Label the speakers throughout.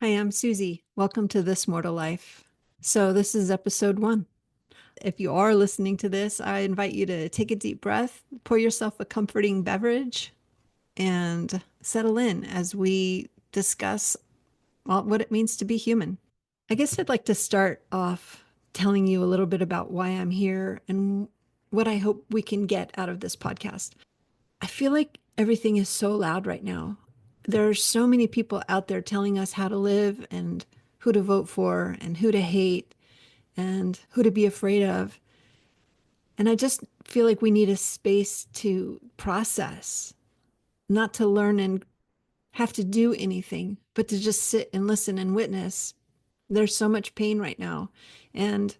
Speaker 1: Hi, I'm Susie. Welcome to This Mortal Life. So, this is episode 1. If you are listening to this, I invite you to take a deep breath, pour yourself a comforting beverage, and settle in as we discuss what it means to be human. I guess I'd like to start off telling you a little bit about why I'm here and what I hope we can get out of this podcast. I feel like everything is so loud right now. There are so many people out there telling us how to live and who to vote for and who to hate and who to be afraid of. And I just feel like we need a space to process, not to learn and have to do anything, but to just sit and listen and witness. There's so much pain right now, and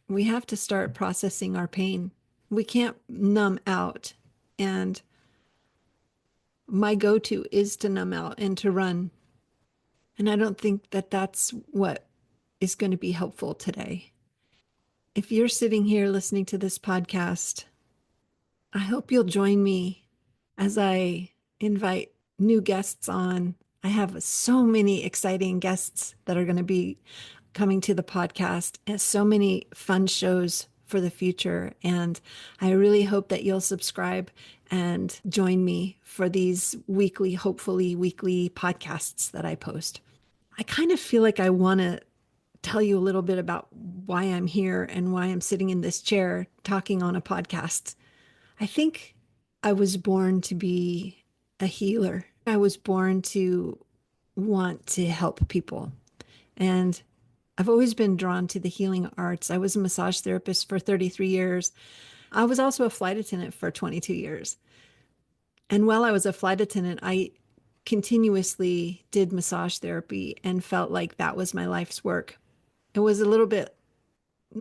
Speaker 1: we have to start processing our pain. We can't numb out. And my go to is to numb out and to run. And I don't think that that's what is going to be helpful today. If you're sitting here listening to this podcast, I hope you'll join me as I invite new guests on. I have so many exciting guests that are going to be coming to the podcast and so many fun shows for the future. And I really hope that you'll subscribe and join me for these weekly, hopefully weekly podcasts that I post. I kind of feel like I want to tell you a little bit about why I'm here and why I'm sitting in this chair talking on a podcast. I think I was born to be a healer. I was born to want to help people. And I've always been drawn to the healing arts. I was a massage therapist for 33 years. I was also a flight attendant for 22 years. And while I was a flight attendant, I continuously did massage therapy and felt like that was my life's work. It was a little bit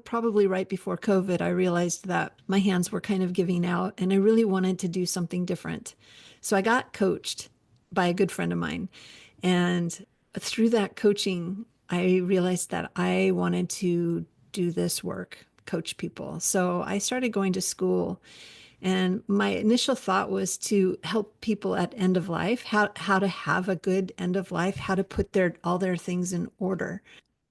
Speaker 1: probably right before COVID, I realized that my hands were kind of giving out and I really wanted to do something different. So I got coached by a good friend of mine. And through that coaching, I realized that I wanted to do this work, coach people. So I started going to school. And my initial thought was to help people at end of life, how to have a good end of life, how to put all their things in order.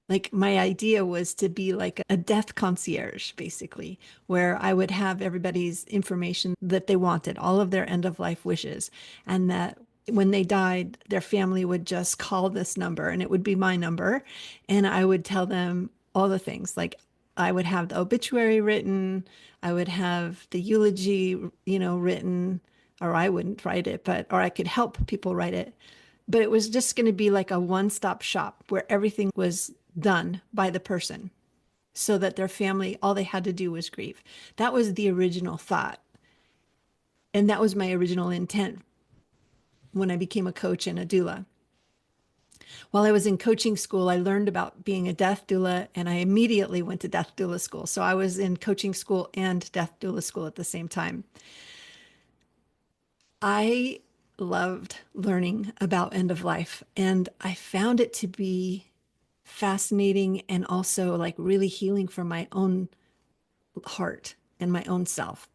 Speaker 1: Like my idea was to be like a death concierge, basically, where I would have everybody's information that they wanted, all of their end of life wishes, and that when they died, their family would just call this number and it would be my number. And I would tell them all the things. Like I would have the obituary written, I would have the eulogy, written, or I wouldn't write it, or I could help people write it. But it was just going to be like a one-stop shop where everything was done by the person so that their family, all they had to do was grieve. That was the original thought. And that was my original intent when I became a coach and a doula. While I was in coaching school, I learned about being a death doula and I immediately went to death doula school. So I was in coaching school and death doula school at the same time. I loved learning about end of life and I found it to be fascinating and also like really healing for my own heart and my own self.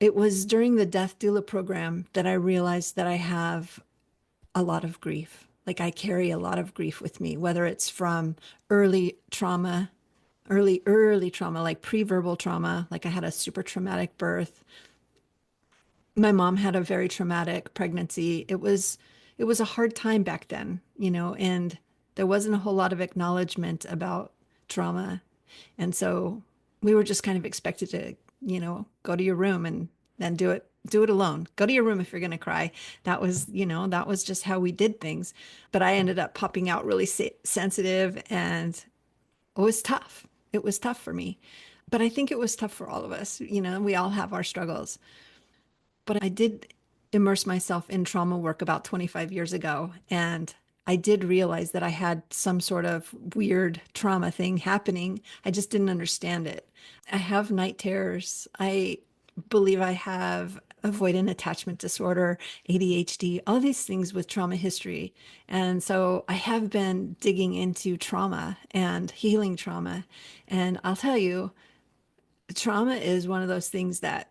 Speaker 1: It was during the death doula program that I realized that I have a lot of grief. Like I carry a lot of grief with me, whether it's from early trauma, early trauma, like pre-verbal trauma, like I had a super traumatic birth. My mom had a very traumatic pregnancy. It was a hard time back then, and there wasn't a whole lot of acknowledgement about trauma. And so we were just kind of expected to, go to your room and then do it alone. Go to your room if you're going to cry. That was just how we did things. But I ended up popping out really sensitive and it was tough. It was tough for me. But I think it was tough for all of us. We all have our struggles. But I did immerse myself in trauma work about 25 years ago. And I did realize that I had some sort of weird trauma thing happening. I just didn't understand it. I have night terrors. I believe I have avoidant attachment disorder, ADHD, all these things with trauma history. And so I have been digging into trauma and healing trauma. And I'll tell you, trauma is one of those things that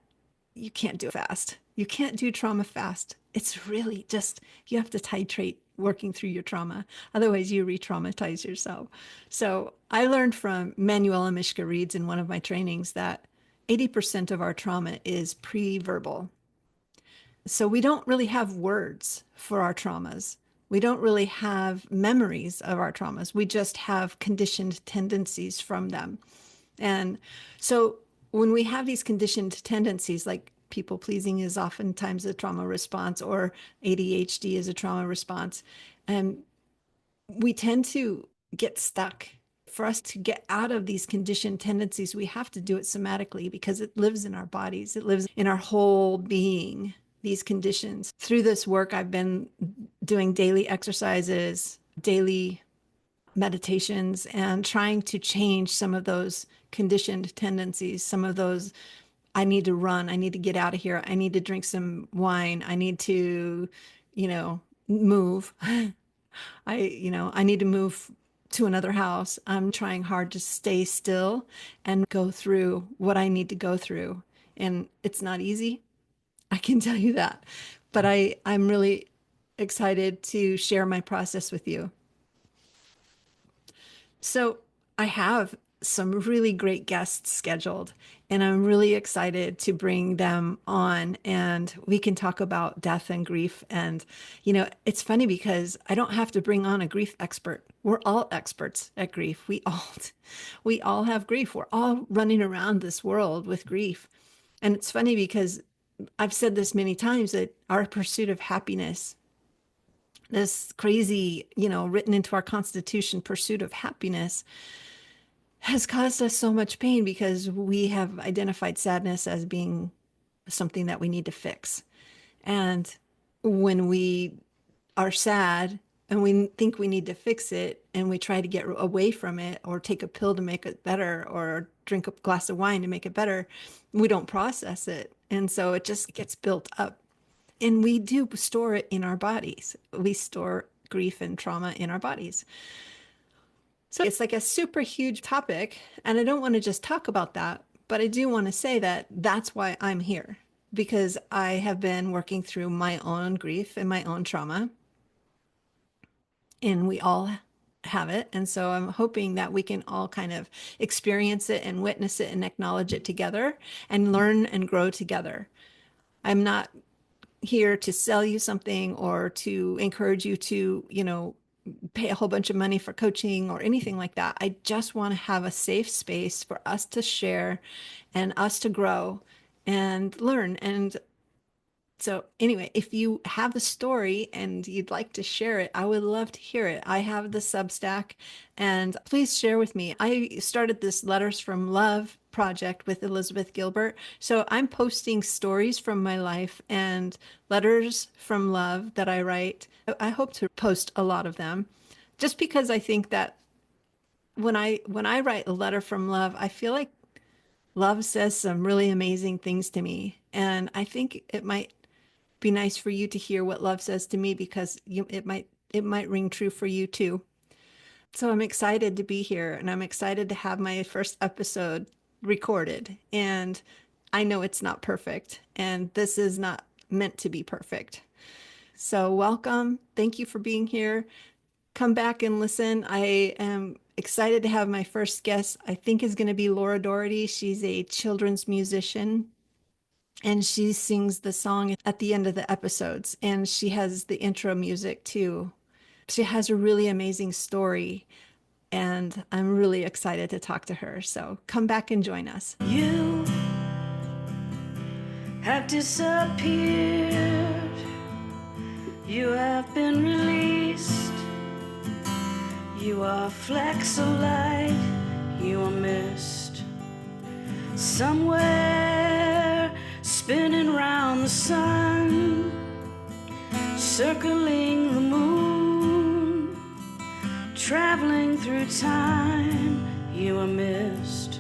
Speaker 1: you can't do fast. You can't do trauma fast. It's really just, you have to titrate working through your trauma. Otherwise, you re-traumatize yourself. So I learned from Manuela Mishka Reeds in one of my trainings that 80% of our trauma is pre-verbal. So we don't really have words for our traumas. We don't really have memories of our traumas. We just have conditioned tendencies from them. And so when we have these conditioned tendencies, like people pleasing is oftentimes a trauma response, or ADHD is a trauma response, and we tend to get stuck. For us to get out of these conditioned tendencies, we have to do it somatically because it lives in our bodies. It lives in our whole being, these conditions. Through this work, I've been doing daily exercises, daily meditations, and trying to change some of those conditioned tendencies, some of those, I need to run, I need to get out of here, I need to drink some wine, I need to, move. I need to move to another house. I'm trying hard to stay still and go through what I need to go through. And it's not easy. I can tell you that. But I'm really excited to share my process with you. So I have some really great guests scheduled, and I'm really excited to bring them on and we can talk about death and grief. And, it's funny because I don't have to bring on a grief expert. We're all experts at grief. We all have grief. We're all running around this world with grief. And it's funny because I've said this many times that our pursuit of happiness, this crazy, written into our Constitution pursuit of happiness, has caused us so much pain because we have identified sadness as being something that we need to fix. And when we are sad and we think we need to fix it and we try to get away from it or take a pill to make it better or drink a glass of wine to make it better, we don't process it. And so it just gets built up. And we do store it in our bodies. We store grief and trauma in our bodies. So it's like a super huge topic. And I don't want to just talk about that, but I do want to say that that's why I'm here, because I have been working through my own grief and my own trauma. And we all have it. And so I'm hoping that we can all kind of experience it and witness it and acknowledge it together and learn and grow together. I'm not here to sell you something or to encourage you to, pay a whole bunch of money for coaching or anything like that. I just want to have a safe space for us to share and us to grow and learn. And so anyway, if you have a story and you'd like to share it, I would love to hear it. I have the Substack, and please share with me. I started this Letters from Love project with Elizabeth Gilbert. So I'm posting stories from my life and letters from love that I write. I hope to post a lot of them just because I think that when I write a letter from love, I feel like love says some really amazing things to me. And I think it might be nice for you to hear what love says to me because it might ring true for you too. So I'm excited to be here and I'm excited to have my first episode recorded. And I know it's not perfect and this is not meant to be perfect. So welcome. Thank you for being here. Come back and listen. I am excited to have my first guest. I think is going to be Laura Doherty. She's a children's musician and she sings the song at the end of the episodes. And she has the intro music too. She has a really amazing story. And I'm really excited to talk to her. So come back and join us.
Speaker 2: You have disappeared. You have been released. You are flecks of light. You are mist. Somewhere spinning round the sun, circling the moon, traveling through time. You are mist.